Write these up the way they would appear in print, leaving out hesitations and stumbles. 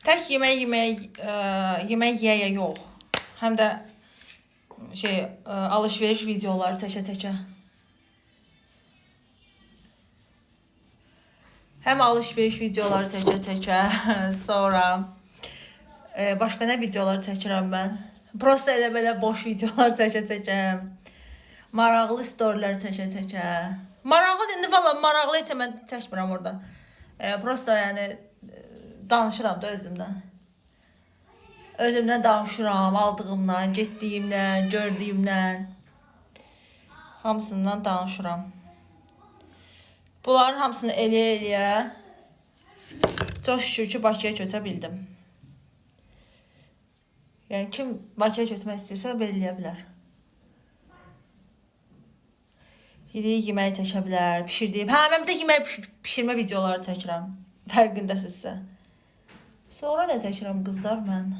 Tək yemək yeyə yox. Həm də alış-veriş videoları çəkə-çəkə. Həm alış-veriş videoları çəkə-çəkə, sonra başqa nə videolar çəkirəm mən? Prosta elə belə boş videolar çəkə-çəkə. Maraqlı storylər çəkə-çəkə. Maraqlı indi valla maraqlı isə mən çəkmirəm orada. Prosta yəni danışıram da özümdən. Özümdən danışıram, aldığımdan, getdiyimdən, gördüyümdən. Hamısından danışıram. Bunların hamısını eləyə-eləyə çox şükür ki, Bakıya köçə bildim. Yəni kim Bakıya köçmək istəyirsə eləyə bilər. Yediyi yeməyi çəkə bilər, pişirdiyim. Hə, mən bir də yemək pişirmə videoları çəkirəm. Fərqindəsizsə. Sonra nə çəkirəm qızlar mən?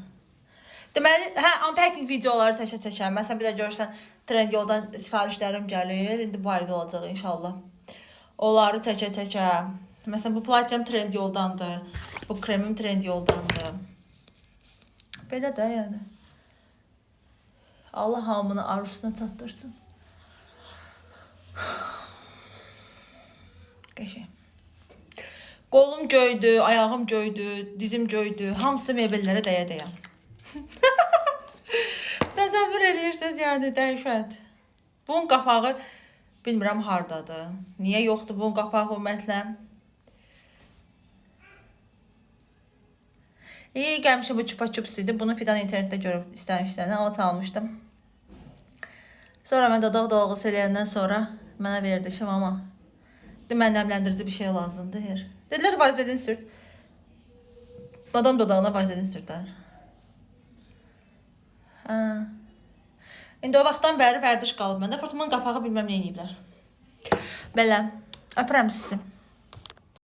Deməli, unpacking videoları çəkə-çəkəm. Məsələn, bir də görürsən, Trendyoldan sifarişlərim gəlir. İndi bu ayda olacaq inşallah. Onları çəkə-çəkə. Məsələn, bu platyam Trendyoldandır. Bu kremim Trendyoldandır. Belə də yəni. Allah hamını arzusuna çatdırsın. Qəşəng. Qolum göydü, ayağım göydü, dizim göydü. Hamısı mebellərə dəyə-dəyə. Təsəvvür edirsiniz yəni dəhşət. Bunun qapağı bilmirəm hardadır. Niyə yoxdur bunun qapağı ümumiyyətlə? İyi gəlmişim bu çupa-çups idi. Bunu fidan internetdə görüb istəmişlərdən. Ama çalmışdım. Sonra mən dodaq dolğusu eləyəndən sonra mənə verdi şim ama. Mən nəmləndirici bir şey lazımdır. Dedilər vazelin sürt. Adam dodağına vazelin sürtər. İndi o vaxtdan bəri vərdiş qalıb məndə. Prosta bunun qapağı bilməm nə eləyiblər. Belə. Öpürəm sizi.